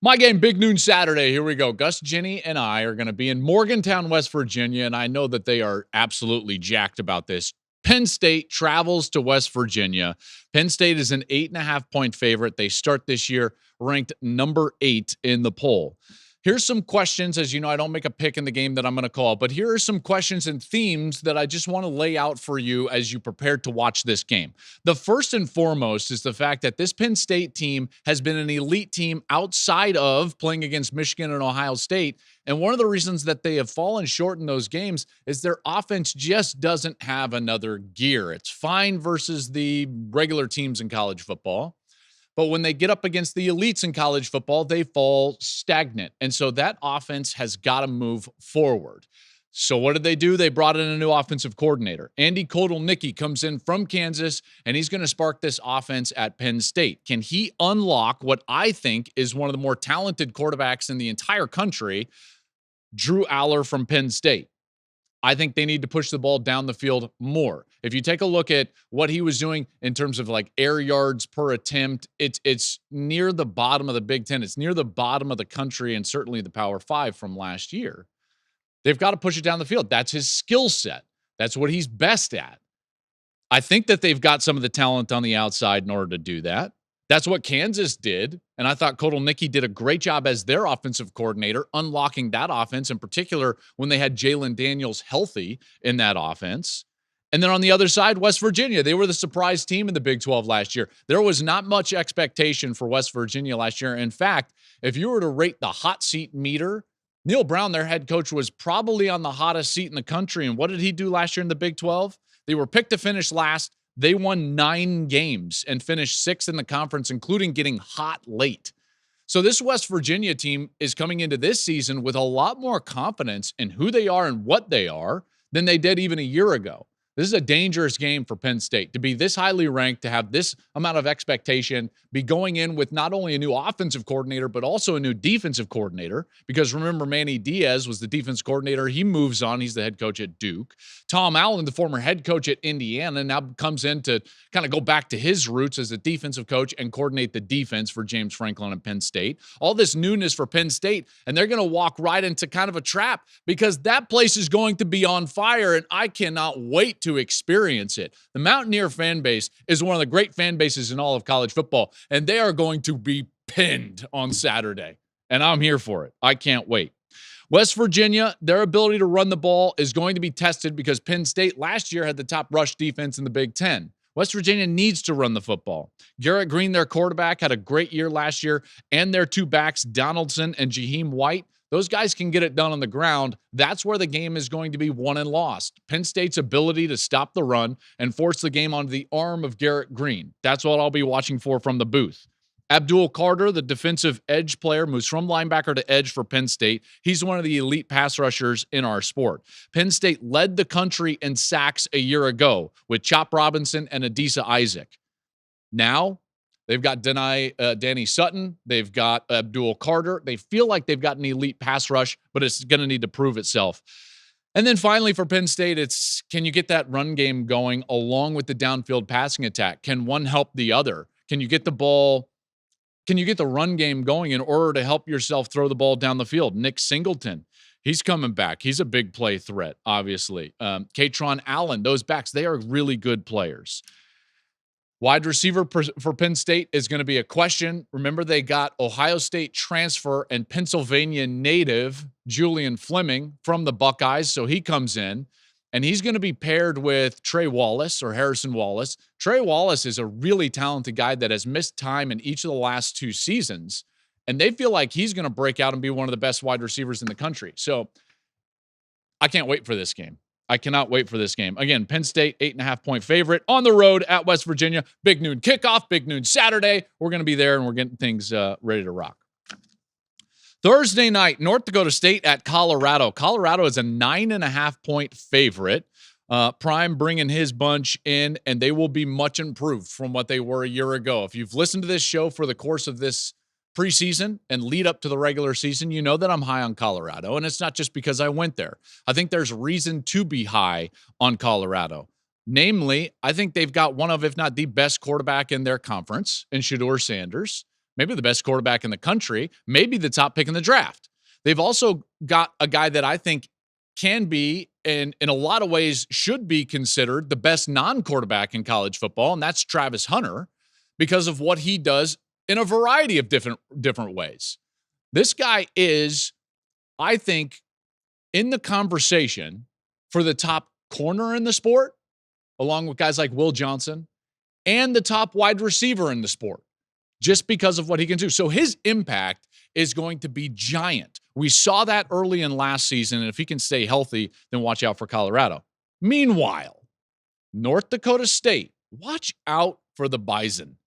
My game, Big Noon Saturday. Here we go. Gus, Jenny, and I are going to be in Morgantown, West Virginia, and I know that they are absolutely jacked about this. Penn State travels to West Virginia. Penn State is an 8.5-point favorite. They start this year ranked number 8 in the poll. Here's some questions. As you know, I don't make a pick in the game that I'm going to call, but here are some questions and themes that I just want to lay out for you as you prepare to watch this game. The first and foremost is the fact that this Penn State team has been an elite team outside of playing against Michigan and Ohio State. And one of the reasons that they have fallen short in those games is their offense just doesn't have another gear. It's fine versus the regular teams in college football, but when they get up against the elites in college football, they fall stagnant. And so that offense has got to move forward. So what did they do? They brought in a new offensive coordinator. Andy Kotelnicki comes in from Kansas, and he's going to spark this offense at Penn State. Can he unlock what I think is one of the more talented quarterbacks in the entire country, Drew Aller from Penn State? I think they need to push the ball down the field more. If you take a look at what he was doing in terms of like air yards per attempt, it's near the bottom of the Big Ten. It's near the bottom of the country and certainly the Power 5 from last year. They've got to push it down the field. That's his skill set. That's what he's best at. I think that they've got some of the talent on the outside in order to do that. That's what Kansas did, and I thought Kotelnicki did a great job as their offensive coordinator, unlocking that offense, in particular when they had Jalen Daniels healthy in that offense. And then on the other side, West Virginia, they were the surprise team in the Big 12 last year. There was not much expectation for West Virginia last year. In fact, if you were to rate the hot seat meter, Neil Brown, their head coach, was probably on the hottest seat in the country. And what did he do last year in the Big 12? They were picked to finish last. They won 9 games and finished 6th in the conference, including getting hot late. So this West Virginia team is coming into this season with a lot more confidence in who they are and what they are than they did even a year ago. This is a dangerous game for Penn State to be this highly ranked, to have this amount of expectation, be going in with not only a new offensive coordinator, but also a new defensive coordinator. Because remember, Manny Diaz was the defense coordinator. He moves on. He's the head coach at Duke. Tom Allen, the former head coach at Indiana, now comes in to kind of go back to his roots as a defensive coach and coordinate the defense for James Franklin at Penn State. All this newness for Penn State, and they're going to walk right into kind of a trap because that place is going to be on fire, and I cannot wait to experience it. The Mountaineer fan base is one of the great fan bases in all of college football, and they are going to be pinned on Saturday, and I'm here for it. I can't wait. West Virginia, their ability to run the ball is going to be tested because Penn State last year had the top rush defense in the Big Ten. West Virginia needs to run the football. Garrett Green, their quarterback, had a great year last year, and their two backs, Donaldson and Jaheim White, those guys can get it done on the ground. That's where the game is going to be won and lost. Penn State's ability to stop the run and force the game onto the arm of Garrett Green. That's what I'll be watching for from the booth. Abdul Carter, the defensive edge player, moves from linebacker to edge for Penn State. He's one of the elite pass rushers in our sport. Penn State led the country in sacks a year ago with Chop Robinson and Adisa Isaac. Now, they've got Danny Sutton. They've got Abdul Carter. They feel like they've got an elite pass rush, but it's going to need to prove itself. And then finally for Penn State, it's can you get that run game going along with the downfield passing attack? Can one help the other? Can you get the ball? Can you get the run game going in order to help yourself throw the ball down the field? Nick Singleton, he's coming back. He's a big play threat, obviously. Katron Allen, those backs, they are really good players. Wide receiver for Penn State is going to be a question. Remember, they got Ohio State transfer and Pennsylvania native Julian Fleming from the Buckeyes, so he comes in. And he's going to be paired with Trey Wallace or Harrison Wallace. Trey Wallace is a really talented guy that has missed time in each of the last 2 seasons. And they feel like he's going to break out and be one of the best wide receivers in the country. So I can't wait for this game. I cannot wait for this game. Again, Penn State, 8.5-point favorite on the road at West Virginia. Big noon kickoff, big noon Saturday. We're going to be there and we're getting things ready to rock. Thursday night, North Dakota State at Colorado. Colorado is a 9.5-point favorite. Prime bringing his bunch in, and they will be much improved from what they were a year ago. If you've listened to this show for the course of this preseason and lead up to the regular season, you know that I'm high on Colorado, and it's not just because I went there. I think there's reason to be high on Colorado. Namely, I think they've got one of, if not the best quarterback in their conference in Shedeur Sanders. maybe the best quarterback in the country, maybe the top pick in the draft. They've also got a guy that I think can be, and in a lot of ways should be considered the best non-quarterback in college football, and that's Travis Hunter, because of what he does in a variety of different ways. This guy is, I think, in the conversation for the top corner in the sport, along with guys like Will Johnson, and the top wide receiver in the sport, just because of what he can do. So his impact is going to be giant. We saw that early in last season, and if he can stay healthy, then watch out for Colorado. Meanwhile, North Dakota State, watch out for the Bison.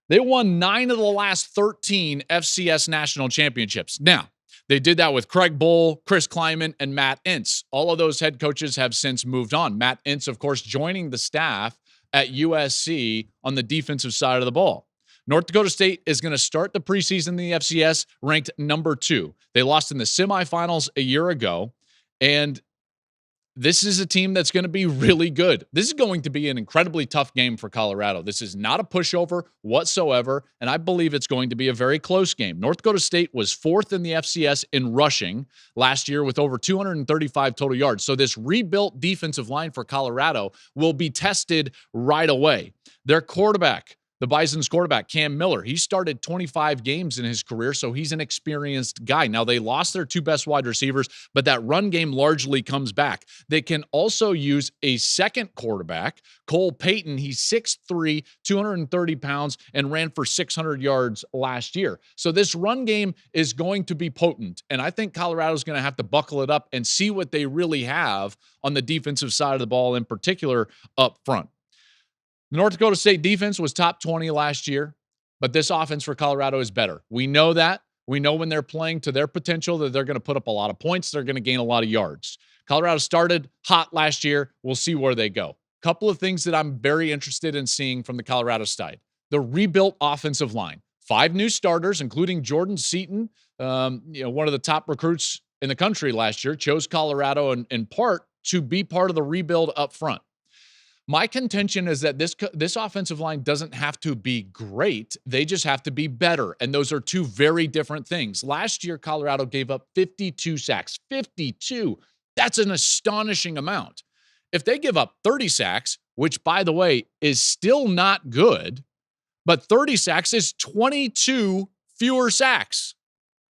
They won 9 of the last 13 FCS national championships. Now, they did that with Craig Bohl, Chris Kleiman, and Matt Entz. All of those head coaches have since moved on. Matt Entz, of course, joining the staff at USC on the defensive side of the ball. North Dakota State is going to start the preseason in the FCS ranked number 2. They lost in the semifinals a year ago, and this is a team that's going to be really good. This is going to be an incredibly tough game for Colorado. This is not a pushover whatsoever, and I believe it's going to be a very close game. North Dakota State was 4th in the FCS in rushing last year with over 235 total yards. So this rebuilt defensive line for Colorado will be tested right away. Their quarterback, the Bison's quarterback, Cam Miller, he started 25 games in his career, so he's an experienced guy. Now, they lost their 2 best wide receivers, but that run game largely comes back. They can also use a second quarterback, Cole Payton. He's 6'3", 230 pounds, and ran for 600 yards last year. So this run game is going to be potent, and I think Colorado's going to have to buckle it up and see what they really have on the defensive side of the ball, in particular up front. The North Dakota State defense was top 20 last year, but this offense for Colorado is better. We know that. We know when they're playing to their potential that they're going to put up a lot of points. They're going to gain a lot of yards. Colorado started hot last year. We'll see where they go. Couple of things that I'm very interested in seeing from the Colorado side. The rebuilt offensive line. 5 new starters, including Jordan Seaton, one of the top recruits in the country last year, chose Colorado in part to be part of the rebuild up front. My contention is that this offensive line doesn't have to be great. They just have to be better. And those are 2 very different things. Last year, Colorado gave up 52 sacks. 52. That's an astonishing amount. If they give up 30 sacks, which, by the way, is still not good, but 30 sacks is 22 fewer sacks.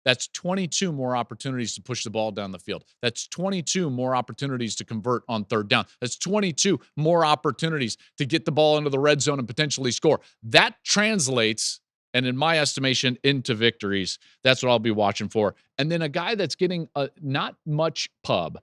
That's 22 more opportunities to push the ball down the field. That's 22 more opportunities to convert on 3rd down. That's 22 more opportunities to get the ball into the red zone and potentially score. That translates, and in my estimation, into victories. That's what I'll be watching for. And then a guy that's getting not much pub,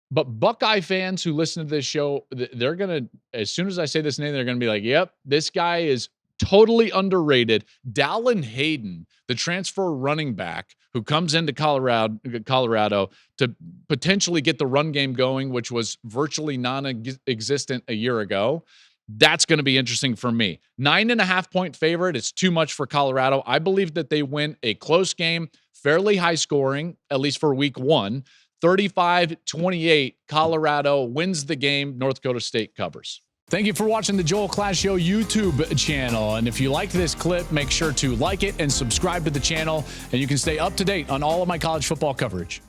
but Buckeye fans who listen to this show, they're going to, as soon as I say this name, they're going to be like, yep, this guy is totally underrated. Dallin Hayden, the transfer running back who comes into Colorado to potentially get the run game going, which was virtually non-existent a year ago. That's going to be interesting for me. 9.5-point favorite. It's too much for Colorado. I believe that they win a close game, fairly high scoring, at least for week 1. 35-28, Colorado wins the game. North Dakota State covers. Thank you for watching the Joel Klatt Show YouTube channel. And if you liked this clip, make sure to like it and subscribe to the channel, and you can stay up to date on all of my college football coverage.